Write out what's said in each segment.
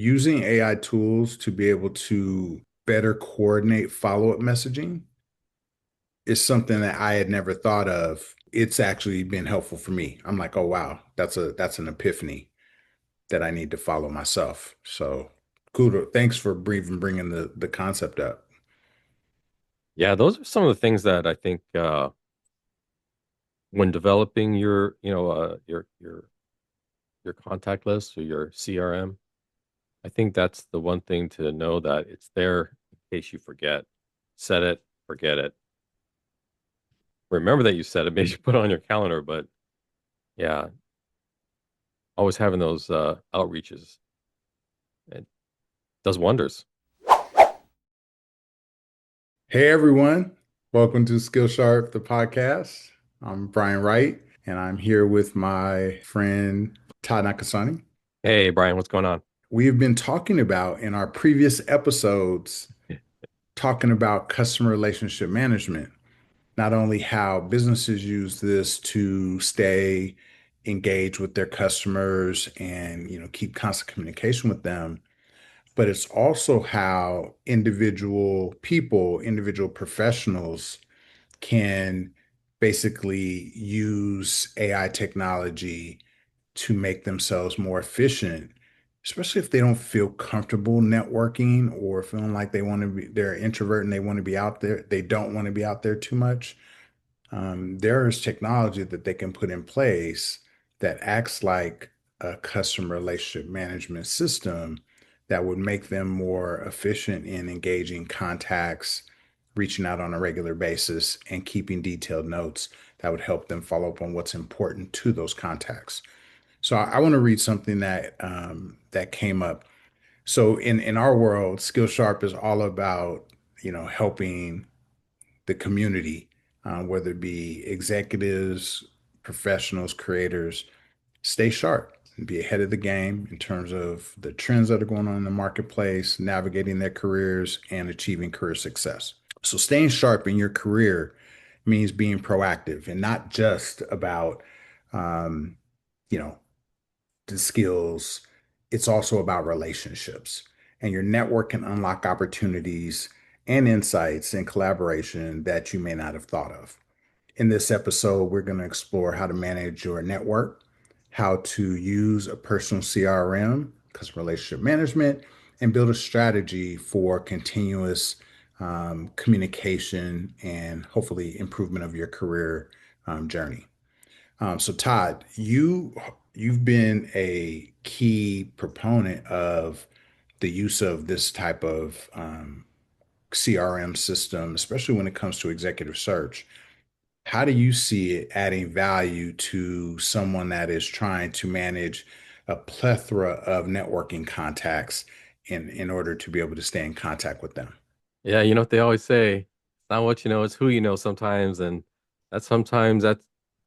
using AI tools to be able to better coordinate follow-up messaging is something that I had never thought of. It's actually been helpful for me. I'm like, oh wow, that's an epiphany that I need to follow myself. So kudos, thanks for even bringing the concept up. Yeah, those are some of the things that I think when developing your contact list or your CRM, I think that's the one thing to know that it's there in case you forget. Set it, forget it. Remember that you said it, maybe put it on your calendar, but yeah, always having those outreaches, it does wonders. Hey everyone, welcome to SkillSharp The Podcast. I'm Brian Wright, and I'm here with my friend Todd Nakasani. Hey, Brian, what's going on? We have been talking about in our previous episodes, talking about customer relationship management, not only how businesses use this to stay engaged with their customers and keep constant communication with them, but it's also how individual people, individual professionals can basically use AI technology to make themselves more efficient, especially if they don't feel comfortable networking or feeling like they're an introvert and they want to be out there. They don't want to be out there too much. There is technology that they can put in place that acts like a customer relationship management system that would make them more efficient in engaging contacts, reaching out on a regular basis, and keeping detailed notes that would help them follow up on what's important to those contacts. So I want to read something that came up. So in our world, Skillsharp is all about helping the community, whether it be executives, professionals, creators, stay sharp and be ahead of the game in terms of the trends that are going on in the marketplace, navigating their careers, and achieving career success. So, staying sharp in your career means being proactive and not just about, um, you know, the skills. It's also about relationships. And your network can unlock opportunities and insights and collaboration that you may not have thought of. In this episode, we're going to explore how to manage your network, how to use a personal CRM, customer relationship management, and build a strategy for continuous communication and hopefully improvement of your career journey. So Todd, you've been a key proponent of the use of this type of CRM system, especially when it comes to executive search. How do you see it adding value to someone that is trying to manage a plethora of networking contacts in order to be able to stay in contact with them? Yeah, you know what they always say, it's not what you know, it's who you know sometimes, and that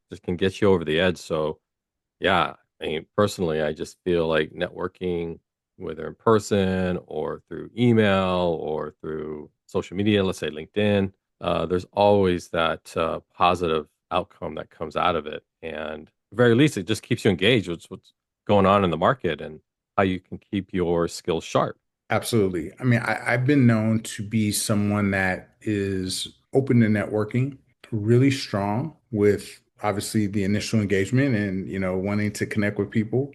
just can get you over the edge. So yeah, I mean, personally, I just feel like networking, whether in person or through email or through social media, let's say LinkedIn, there's always that positive outcome that comes out of it. And at the very least, it just keeps you engaged with what's going on in the market and how you can keep your skills sharp. Absolutely. I mean, I've been known to be someone that is open to networking, really strong with obviously the initial engagement and, wanting to connect with people,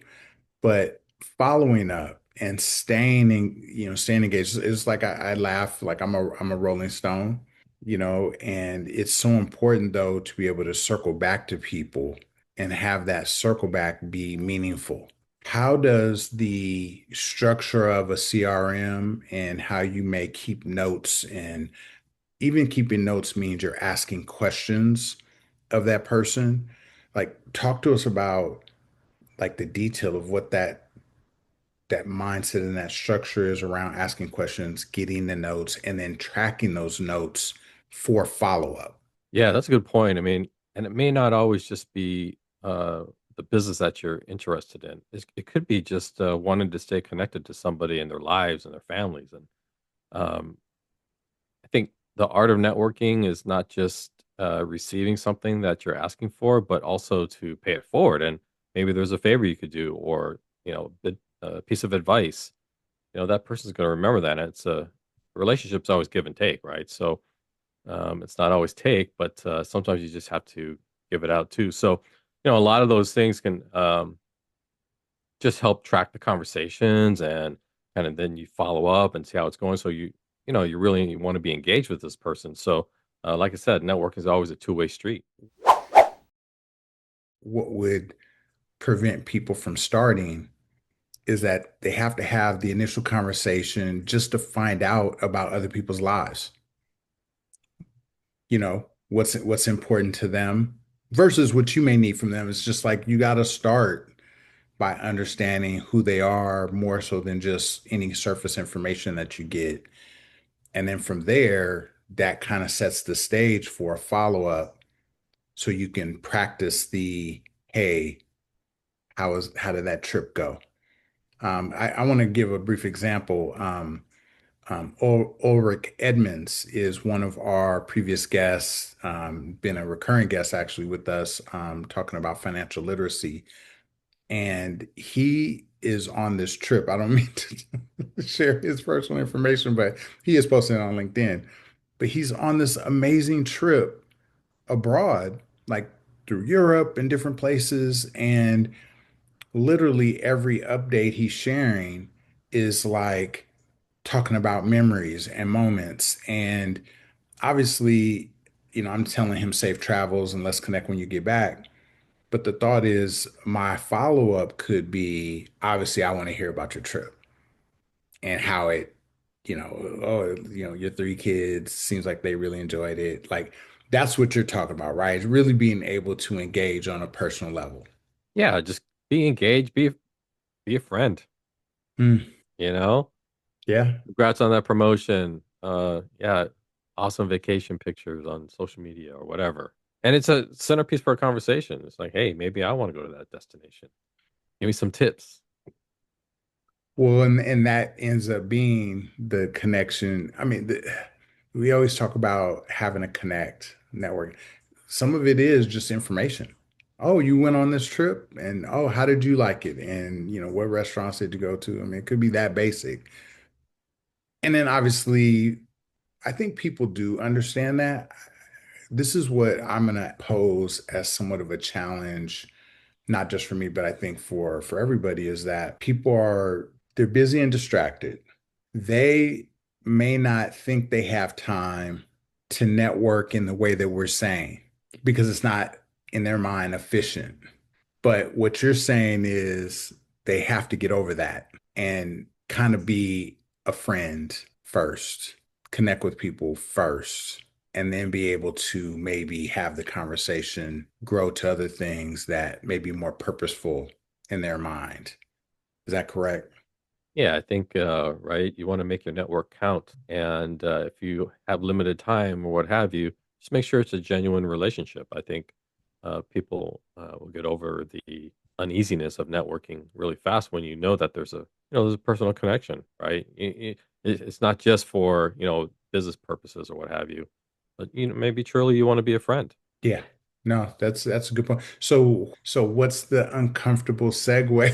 but following up and staying engaged. It's like I laugh, like I'm a Rolling Stone, and it's so important though to be able to circle back to people and have that circle back be meaningful. How does the structure of a CRM and how you may keep notes, and even keeping notes means you're asking questions of that person. Like, talk to us about like the detail of what that mindset and that structure is around asking questions, getting the notes, and then tracking those notes for follow-up. Yeah, that's a good point. I mean, and it may not always just be uh, the business that you're interested in. It could be just wanting to stay connected to somebody in their lives and their families. And um, I think the art of networking is not just receiving something that you're asking for, but also to pay it forward. And maybe there's a favor you could do, or a piece of advice. that person's going to remember that. And it's a relationship's always give and take, right? So it's not always take, but sometimes you just have to give it out too. So, a lot of those things can just help track the conversations, and kind of then you follow up and see how it's going. So you really want to be engaged with this person. So, like I said, network is always a two-way street. What would prevent people from starting is that they have to have the initial conversation just to find out about other people's lives. What's important to them versus what you may need from them. It's just like you got to start by understanding who they are more so than just any surface information that you get. And then from there, that kind of sets the stage for a follow-up so you can practice the, hey, how did that trip go? I want to give a brief example. Ulrich Edmonds is one of our previous guests, been a recurring guest actually with us, talking about financial literacy. And he is on this trip. I don't mean to share his personal information, but he is posting it on LinkedIn. But he's on this amazing trip abroad, like through Europe and different places. And literally every update he's sharing is like talking about memories and moments. And obviously, I'm telling him safe travels and let's connect when you get back. But the thought is my follow-up could be obviously I want to hear about your trip and how it, your three kids seems like they really enjoyed it. Like that's what you're talking about, right? It's really being able to engage on a personal level. Yeah, just be engaged, be a friend. Hmm. You know, Yeah. congrats on that promotion. Yeah, awesome vacation pictures on social media or whatever. And it's a centerpiece for a conversation. It's like, hey, maybe I want to go to that destination. Give me some tips. Well, and that ends up being the connection. I mean, we always talk about having a connect network. Some of it is just information. Oh, you went on this trip, and oh, how did you like it? And what restaurants did you go to? I mean, it could be that basic. And then obviously, I think people do understand that. This is what I'm gonna pose as somewhat of a challenge, not just for me, but I think for everybody, is that people they're busy and distracted. They may not think they have time to network in the way that we're saying because it's not in their mind efficient. But what you're saying is they have to get over that and kind of be a friend first, connect with people first, and then be able to maybe have the conversation grow to other things that may be more purposeful in their mind. Is that correct? Yeah, I think, right, you want to make your network count. And if you have limited time or what have you, just make sure it's a genuine relationship. I think people will get over the uneasiness of networking really fast when you know that there's a personal connection, right? It's not just for, business purposes or what have you, but, maybe truly you want to be a friend. Yeah. No, that's a good point. So what's the uncomfortable segue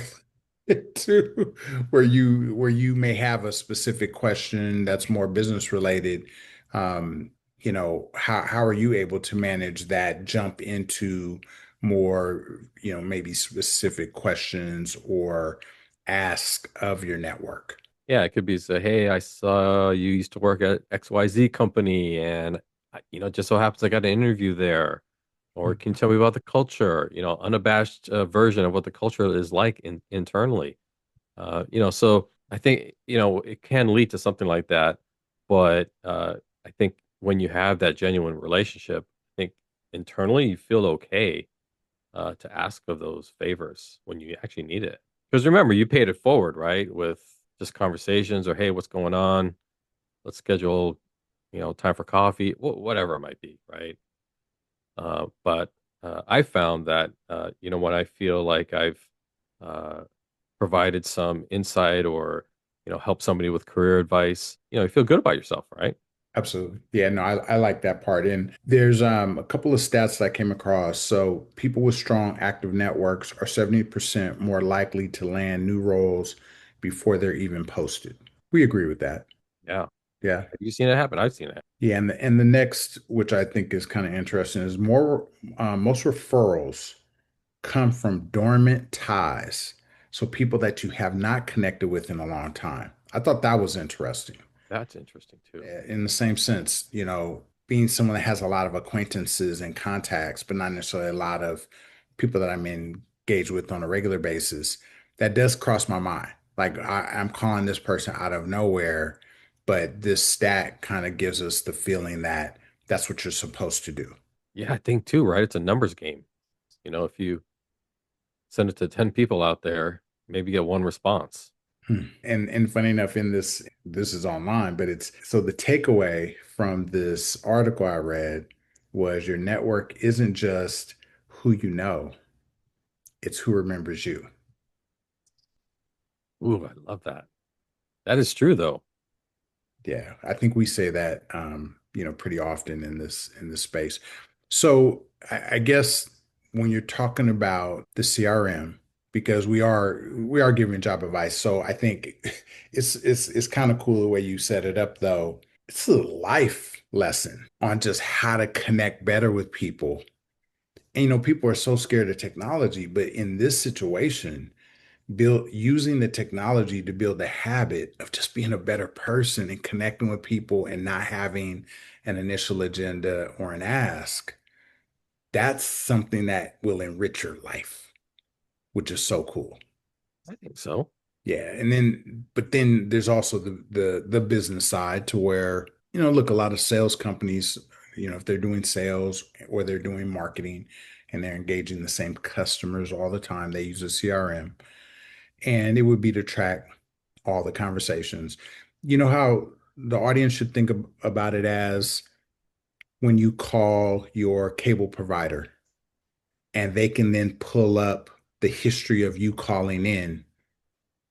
to where you may have a specific question that's more business related? How are you able to manage that jump into more, maybe specific questions or ask of your network? Yeah, it could be say, "Hey, I saw you used to work at XYZ company, and just so happens I got an interview there." Or can you tell me about the culture? Unabashed version of what the culture is like internally. So I think it can lead to something like that, but I think when you have that genuine relationship, I think internally you feel okay to ask of those favors when you actually need it. Because remember, you paid it forward, right? With just conversations or, hey, what's going on? Let's schedule, time for coffee, whatever it might be, right? But I found that, when I feel like I've uh, provided some insight or, help somebody with career advice, you feel good about yourself, right? Absolutely. Yeah, no, I like that part. And there's a couple of stats that I came across. So people with strong active networks are 70% more likely to land new roles before they're even posted. We agree with that. Yeah. Yeah. Have you seen it happen? I've seen it. Yeah, and the next, which I think is kind of interesting, is more most referrals come from dormant ties. So people that you have not connected with in a long time. I thought that was interesting. That's interesting too. In the same sense, being someone that has a lot of acquaintances and contacts, but not necessarily a lot of people that I'm engaged with on a regular basis, that does cross my mind. Like I'm calling this person out of nowhere, but this stat kind of gives us the feeling that that's what you're supposed to do. Yeah, I think too, right? It's a numbers game. If you send it to 10 people out there, maybe get one response. And funny enough, in this is online, but it's so the takeaway from this article I read was your network isn't just who you know, it's who remembers you. Ooh, I love that. That is true though. Yeah, I think we say that pretty often in this space. So I guess when you're talking about the CRM, because we are giving job advice, so I think it's kind of cool the way you set it up, though. It's a life lesson on just how to connect better with people. And people are so scared of technology, but in this situation build using the technology to build the habit of just being a better person and connecting with people and not having an initial agenda or an ask, that's something that will enrich your life, which is so cool. I think so. Yeah. But then there's also the business side to where, look, a lot of sales companies, if they're doing sales or they're doing marketing and they're engaging the same customers all the time, they use a CRM. And it would be to track all the conversations. You know how the audience should think about it as when you call your cable provider and they can then pull up the history of you calling in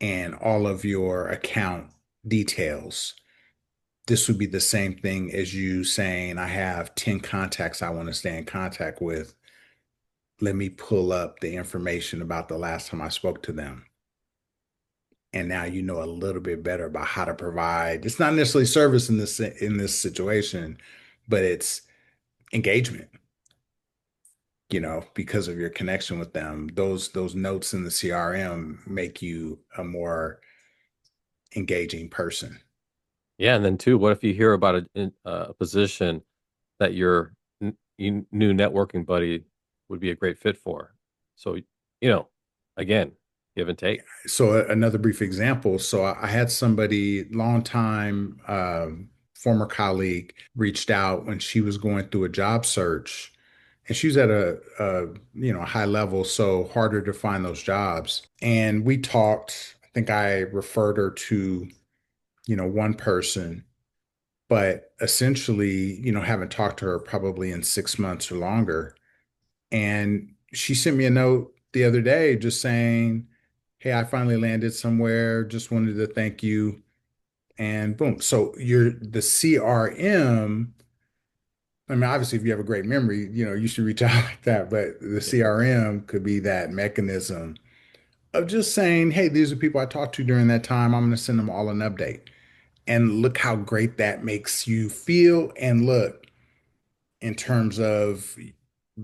and all of your account details. This would be the same thing as you saying, I have 10 contacts I want to stay in contact with. Let me pull up the information about the last time I spoke to them. And now you know a little bit better about how to provide. It's not necessarily service in this situation, but it's engagement, because of your connection with them. Those notes in the CRM make you a more engaging person. Yeah, and then too, what if you hear about a position that your new networking buddy would be a great fit for? So, you know, again, give and take. So another brief example. So I had somebody, long time former colleague, reached out when she was going through a job search, and she was at a high level, so harder to find those jobs. And we talked. I think I referred her to one person, but essentially haven't talked to her probably in 6 months or longer. And she sent me a note the other day just saying, hey, I finally landed somewhere. Just wanted to thank you. And boom. So the CRM. I mean, obviously, if you have a great memory, you should reach out like that. But the Yeah, CRM could be that mechanism of just saying, hey, these are people I talked to during that time. I'm going to send them all an update. And look how great that makes you feel. And look, in terms of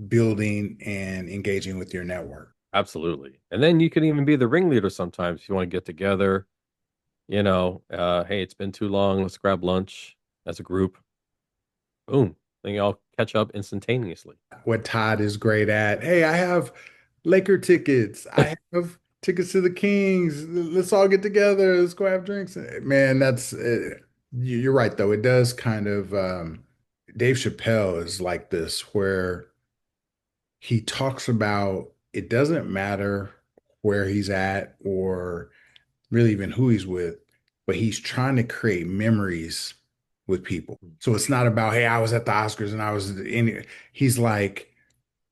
building and engaging with your network. absolutely. And then you can even be the ringleader sometimes if you want to get together, hey, it's been too long. Let's grab lunch as a group. Boom. Then you all catch up instantaneously. What Todd is great at. Hey, I have Laker tickets. I have tickets to the Kings. Let's all get together. Let's go have drinks. Man, that's you're right though. It does kind of Dave Chappelle is like this where he talks about it doesn't matter where he's at or really even who he's with, but he's trying to create memories with people. So it's not about, hey, I was at the Oscars and I was in. He's like,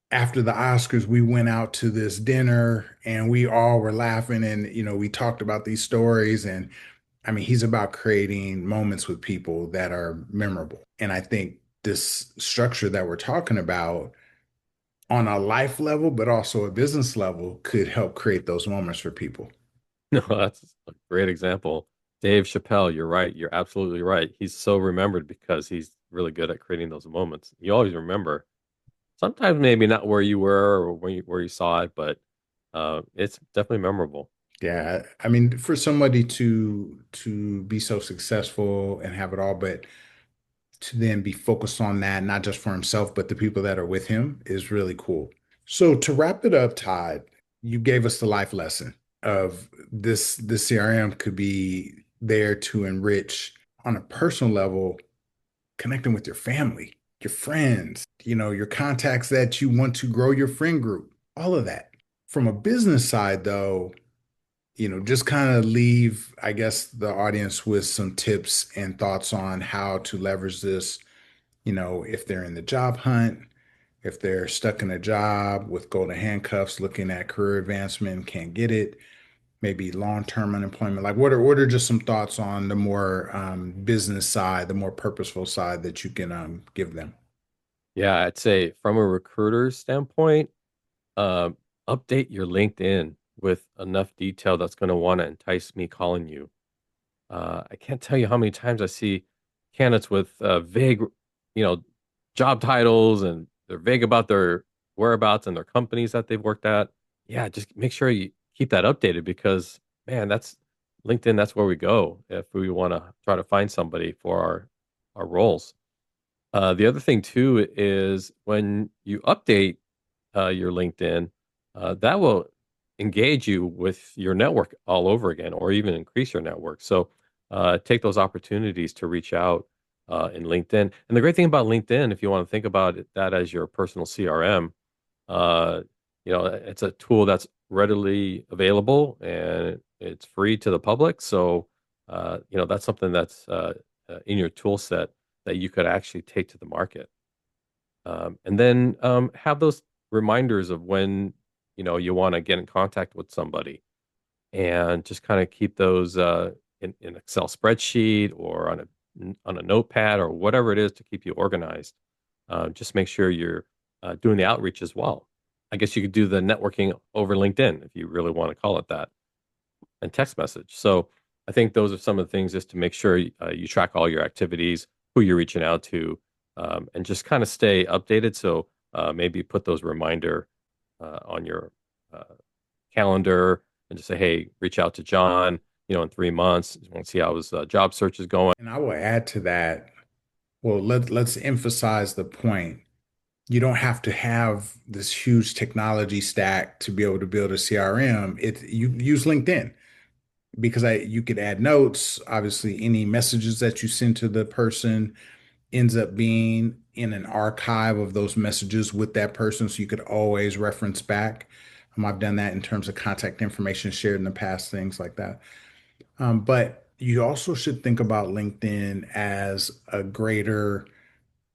after the Oscars, we went out to this dinner and we all were laughing and we talked about these stories. And I mean, he's about creating moments with people that are memorable. And I think this structure that we're talking about on a life level, but also a business level, could help create those moments for people. No, that's a great example. Dave Chappelle, you're right. You're absolutely right. He's so remembered because he's really good at creating those moments. You always remember. Sometimes maybe not where you were or where you saw it, but it's definitely memorable. Yeah, I mean, for somebody to be so successful and have it all, but to then be focused on that, not just for himself, but the people that are with him is really cool. So to wrap it up, Todd, you gave us the life lesson of this CRM could be there to enrich on a personal level, connecting with your family, your friends, your contacts that you want to grow your friend group, all of that. From a business side, though, just kind of leave, I guess, the audience with some tips and thoughts on how to leverage this, if they're in the job hunt, if they're stuck in a job with golden handcuffs, looking at career advancement, can't get it, maybe long-term unemployment. Like, what are just some thoughts on the more business side, the more purposeful side that you can give them? Yeah, I'd say from a recruiter's standpoint, uh, update your LinkedIn with enough detail that's going to want to entice me calling you. I can't tell you how many times I see candidates with vague, you know, job titles, and they're vague about their whereabouts and their companies that they've worked at. Yeah, just make sure you keep that updated because, man, that's LinkedIn. That's where we go if we want to try to find somebody for our roles. The other thing too is when you update your LinkedIn, that will engage you with your network all over again, or even increase your network. So take those opportunities to reach out in LinkedIn. And the great thing about LinkedIn, if you want to think about that as your personal CRM, uh, it's a tool that's readily available and it's free to the public. So that's something that's in your tool set that you could actually take to the market. And then have those reminders of when you want to get in contact with somebody, and just kind of keep those in Excel spreadsheet or on a notepad or whatever it is to keep you organized. Just make sure you're doing the outreach as well. I guess you could do the networking over LinkedIn if you really want to call it that, and text message. So I think those are some of the things just to make sure you track all your activities, who you're reaching out to, and just kind of stay updated. So maybe put those reminder on your uh, calendar and just say, hey, reach out to John, in 3 months. You want to see how his job search is going. And I will add to that. Well, let's emphasize the point. You don't have to have this huge technology stack to be able to build a CRM. You use LinkedIn because you could add notes. Obviously, any messages that you send to the person ends up being in an archive of those messages with that person, so you could always reference back. I've done that in terms of contact information shared in the past, things like that. But you also should think about LinkedIn as a greater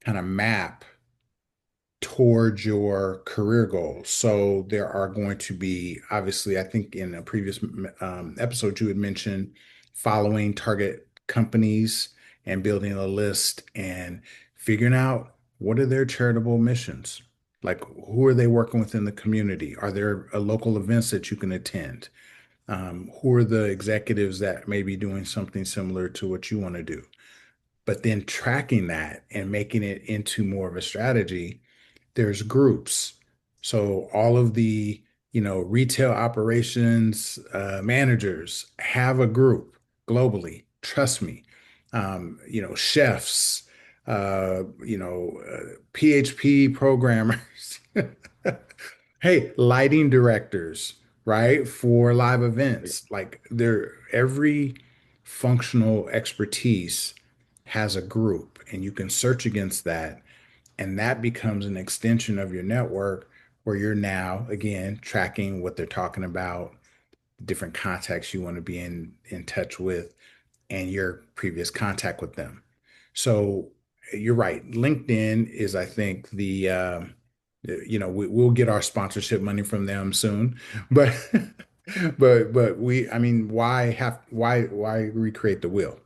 kind of map towards your career goals. So there are going to be, obviously, I think in a previous episode, you had mentioned following target companies and building a list and figuring out what are their charitable missions? Like, who are they working with in the community? Are there local events that you can attend? Who are the executives that may be doing something similar to what you want to do? But then tracking that and making it into more of a strategy. There's groups. So all of the, retail operations managers have a group globally. Trust me. Chefs, PHP programmers. Hey, lighting directors, right? For live events. Like every functional expertise has a group, and you can search against that, and that becomes an extension of your network where you're now, again, tracking what they're talking about, different contacts you want to be in touch with, and your previous contact with them. So you're right. LinkedIn is, I think, we'll get our sponsorship money from them soon, but I mean, why recreate the wheel?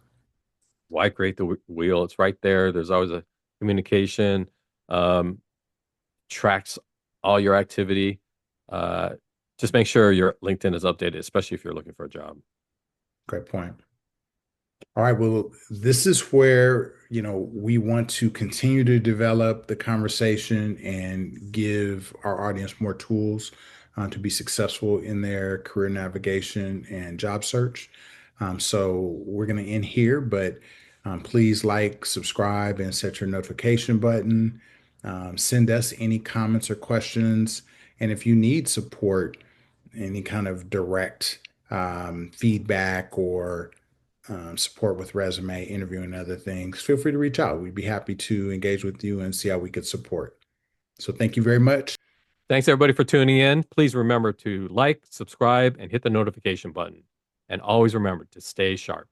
Why create the wheel? It's right there. There's always a communication, um, tracks all your activity. Uh, just make sure your LinkedIn is updated, especially if you're looking for a job. Great point. All right, well, this is where, we want to continue to develop the conversation and give our audience more tools to be successful in their career navigation and job search. So we're going to end here, but please like, subscribe, and set your notification button. Send us any comments or questions. And if you need support, any kind of direct feedback or support with resume, interviewing, and other things, feel free to reach out. We'd be happy to engage with you and see how we could support. So thank you very much. Thanks everybody for tuning in. Please remember to like, subscribe, and hit the notification button. And always remember to stay sharp.